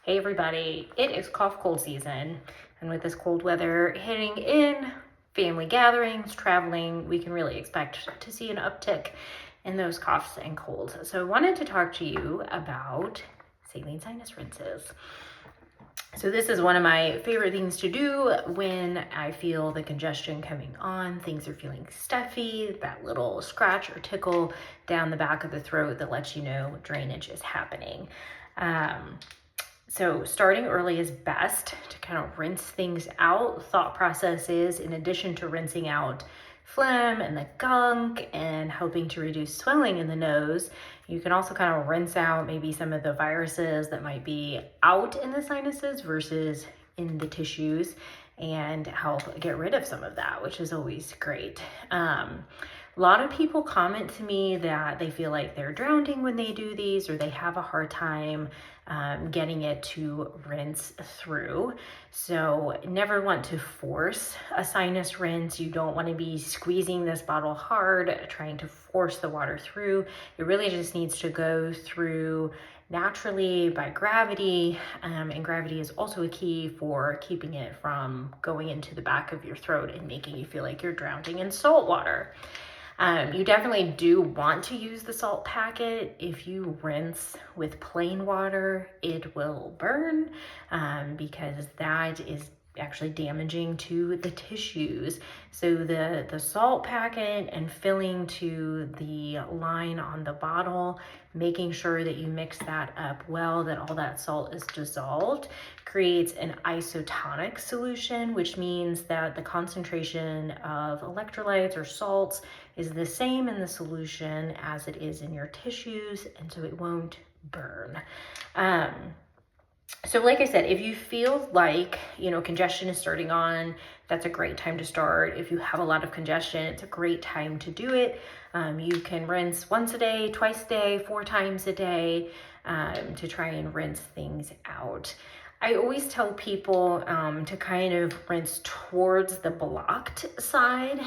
Hey everybody, it is cough cold season, and with this cold weather hitting in, family gatherings, traveling, we can really expect to see an uptick in those coughs and colds. So I wanted to talk to you about saline sinus rinses. So this is one of my favorite things to do when I feel the congestion coming on, things are feeling stuffy, that little scratch or tickle down the back of the throat that lets you know drainage is happening. So starting early is best to kind of rinse things out. Thought process is, in addition to rinsing out phlegm and the gunk and helping to reduce swelling in the nose, you can also kind of rinse out maybe some of the viruses that might be out in the sinuses versus in the tissues and help get rid of some of that, which is always great. A lot of people comment to me that they feel like they're drowning when they do these, or they have a hard time getting it to rinse through. So never want to force a sinus rinse. You don't want to be squeezing this bottle hard, trying to force the water through. It really just needs to go through naturally by gravity, and gravity is also a key for keeping it from going into the back of your throat and making you feel like you're drowning in salt water. You definitely do want to use the salt packet. If you rinse with plain water, it will burn because that is actually damaging to the tissues. So the salt packet and filling to the line on the bottle, making sure that you mix that up well, that all that salt is dissolved, creates an isotonic solution, which means that the concentration of electrolytes or salts is the same in the solution as it is in your tissues, and so it won't burn. So like I said, if you feel like, congestion is starting on, that's a great time to start. If you have a lot of congestion, it's a great time to do it. You can rinse once a day, twice a day, 4 times a day to try and rinse things out. I always tell people to kind of rinse towards the blocked side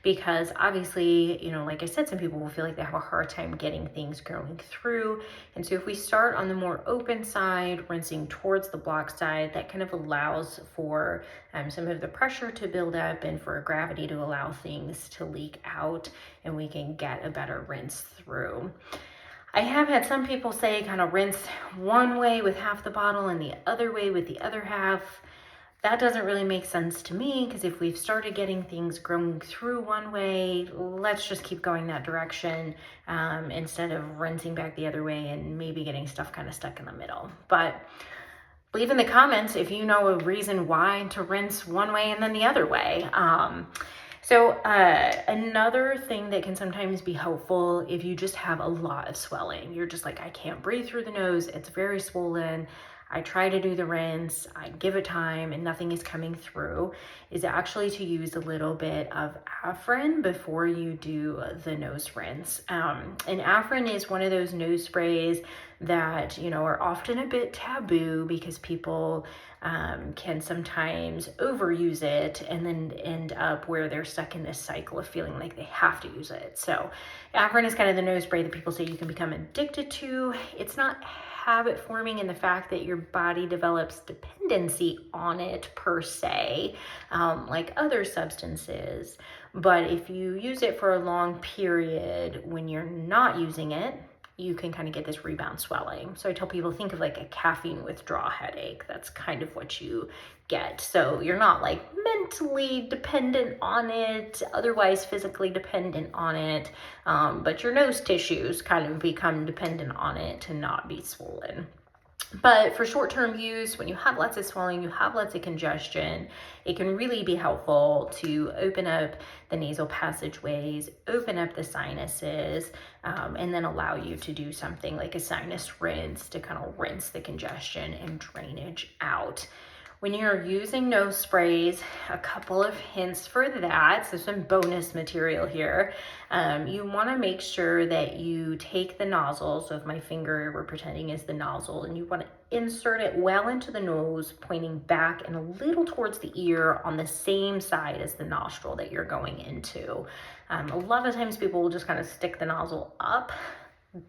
because obviously, like I said, some people will feel like they have a hard time getting things going through. And so if we start on the more open side, rinsing towards the blocked side, that kind of allows for some of the pressure to build up and for gravity to allow things to leak out, and we can get a better rinse through. I have had some people say kind of rinse one way with half the bottle and the other way with the other half. That doesn't really make sense to me, because if we've started getting things growing through one way, let's just keep going that direction instead of rinsing back the other way and maybe getting stuff kind of stuck in the middle. But leave in the comments if you know a reason why to rinse one way and then the other way. So another thing that can sometimes be helpful if you just have a lot of swelling, you're just like, I can't breathe through the nose, it's very swollen, I try to do the rinse, I give it time and nothing is coming through, is actually to use a little bit of Afrin before you do the nose rinse. And Afrin is one of those nose sprays that, are often a bit taboo because people can sometimes overuse it and then end up where they're stuck in this cycle of feeling like they have to use it. So Afrin is kind of the nose spray that people say you can become addicted to. It's not habit forming in the fact that your body develops dependency on it per se, like other substances. But if you use it for a long period when you're not using it, you can kind of get this rebound swelling. So I tell people, think of like a caffeine withdrawal headache. That's kind of what you get. So you're not like mentally dependent on it, otherwise physically dependent on it, but your nose tissues kind of become dependent on it to not be swollen. But for short-term use, when you have lots of swelling, you have lots of congestion, it can really be helpful to open up the nasal passageways, open up the sinuses, and then allow you to do something like a sinus rinse to kind of rinse the congestion and drainage out. When you're using nose sprays, a couple of hints for that, so some bonus material here. You want to make sure that you take the nozzle, so if my finger we're pretending is the nozzle, and you want to insert it well into the nose, pointing back and a little towards the ear on the same side as the nostril that you're going into. A lot of times people will just kind of stick the nozzle up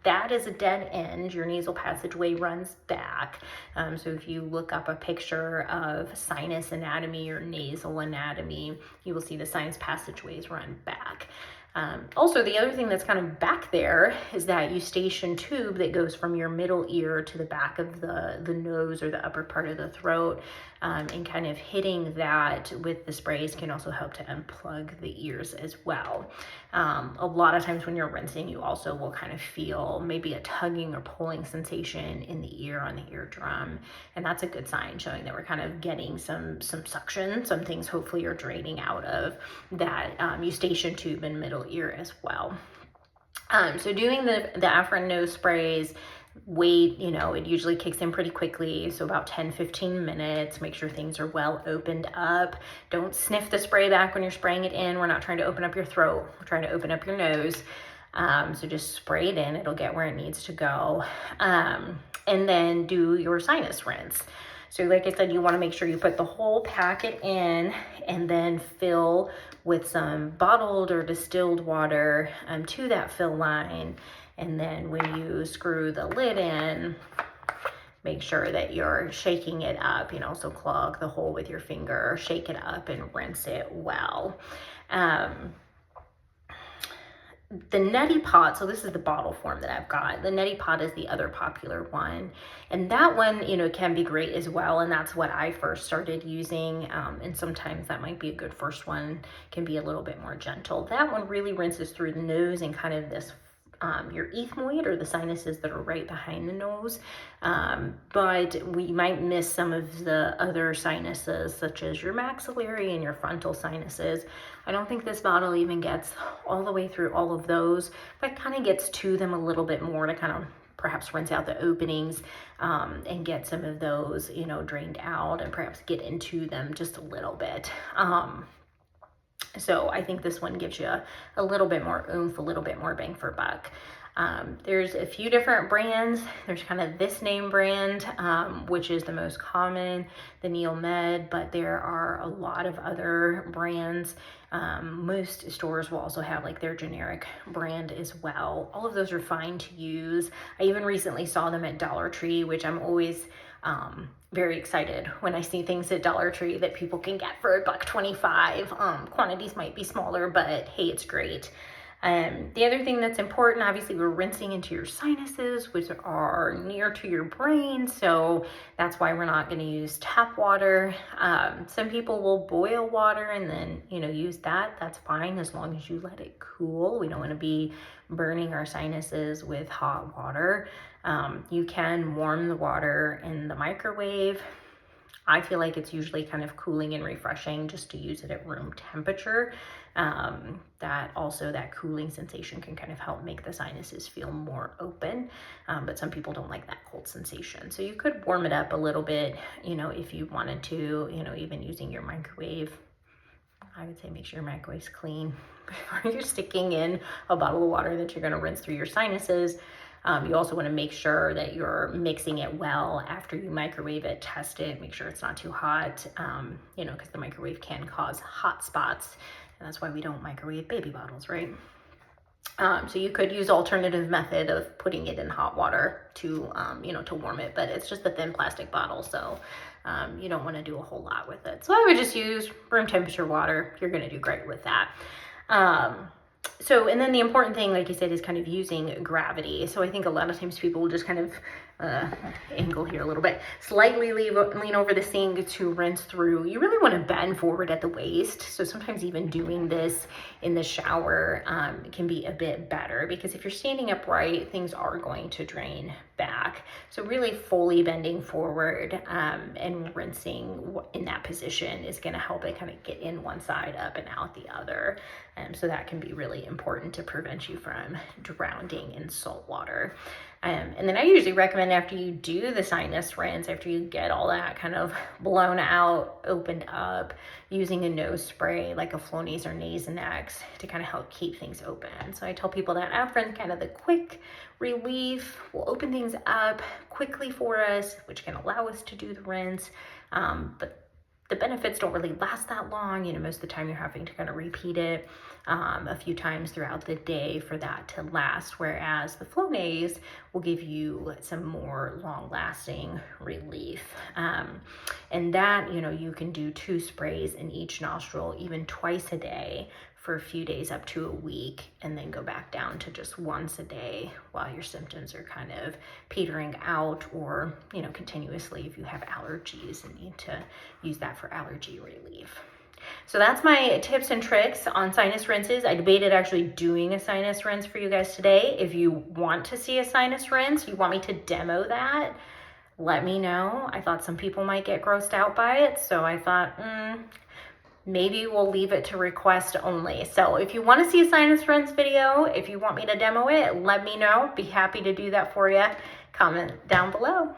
that is a dead end. Your nasal passageway runs back. So if you look up a picture of sinus anatomy or nasal anatomy, you will see the sinus passageways run back. Also, the other thing that's kind of back there is that eustachian tube that goes from your middle ear to the back of the nose or the upper part of the throat, and kind of hitting that with the sprays can also help to unplug the ears as well. A lot of times when you're rinsing, you also will kind of feel maybe a tugging or pulling sensation in the ear, on the eardrum, and that's a good sign showing that we're kind of getting some suction, some things hopefully are draining out of that eustachian tube and middle ear as well. So doing the Afrin nose sprays, wait, it usually kicks in pretty quickly, so about 10-15 minutes. Make sure things are well opened up. Don't sniff the spray back when you're spraying it in. We're not trying to open up your throat, we're trying to open up your nose. So just spray it in, it'll get where it needs to go. And then do your sinus rinse. So like I said, you want to make sure you put the whole packet in and then fill with some bottled or distilled water to that fill line. And then when you screw the lid in, make sure that you're shaking it up, so clog the hole with your finger, shake it up and rinse it well. The neti pot, so this is the bottle form that I've got. The neti pot is the other popular one. And that one, can be great as well. And that's what I first started using. And sometimes that might be a good first one, can be a little bit more gentle. That one really rinses through the nose and kind of this your ethmoid or the sinuses that are right behind the nose. But we might miss some of the other sinuses, such as your maxillary and your frontal sinuses. I don't think this bottle even gets all the way through all of those, but it kind of gets to them a little bit more to kind of perhaps rinse out the openings and get some of those, drained out and perhaps get into them just a little bit. So I think this one gives you a little bit more oomph, a little bit more bang for buck. There's a few different brands. There's kind of this name brand, which is the most common, the NeilMed, but there are a lot of other brands. Most stores will also have like their generic brand as well. All of those are fine to use. I even recently saw them at Dollar Tree, which I'm always very excited when I see things at Dollar Tree that people can get for $1.25. Quantities might be smaller, but hey, it's great. The other thing that's important, obviously we're rinsing into your sinuses, which are near to your brain. So that's why we're not going to use tap water. Some people will boil water and then, use that. That's fine as long as you let it cool. We don't want to be burning our sinuses with hot water. You can warm the water in the microwave. I feel like it's usually kind of cooling and refreshing just to use it at room temperature. That cooling sensation can kind of help make the sinuses feel more open. But some people don't like that cold sensation. So you could warm it up a little bit, if you wanted to, even using your microwave. I would say make sure your microwave's clean before you're sticking in a bottle of water that you're going to rinse through your sinuses. You also want to make sure that you're mixing it well after you microwave it. Test it, make sure it's not too hot, because the microwave can cause hot spots, and that's why we don't microwave baby bottles, right? So you could use alternative method of putting it in hot water to warm it, but it's just a thin plastic bottle, so you don't want to do a whole lot with it. So I would just use room temperature water. You're going to do great with that. And then the important thing, like you said, is kind of using gravity. So I think a lot of times people will just kind of angle here a little bit, slightly lean over the sink to rinse through. You really want to bend forward at the waist. So sometimes even doing this in the shower can be a bit better, because if you're standing upright, things are going to drain back. So really fully bending forward and rinsing in that position is going to help it kind of get in one side, up and out the other. So that can be really important to prevent you from drowning in salt water. And then I usually recommend, after you do the sinus rinse, after you get all that kind of blown out, opened up, using a nose spray like a Flonase or Nasonex to kind of help keep things open. So I tell people that Afrin's kind of the quick relief, will open things up quickly for us, which can allow us to do the rinse. But the benefits don't really last that long. You know, most of the time you're having to kind of repeat it a few times throughout the day for that to last, whereas the Flonase will give you some more long-lasting relief. And that, you know, you can do 2 sprays in each nostril, even twice a day for a few days up to a week, and then go back down to just once a day while your symptoms are kind of petering out, or, you know, continuously if you have allergies and need to use that for allergy relief. So that's my tips and tricks on sinus rinses. I debated actually doing a sinus rinse for you guys today. If you want to see a sinus rinse, you want me to demo that, let me know. I thought some people might get grossed out by it, so I thought, maybe we'll leave it to request only. So if you want to see a sinus rinse video, if you want me to demo it, let me know. Be happy to do that for you. Comment down below.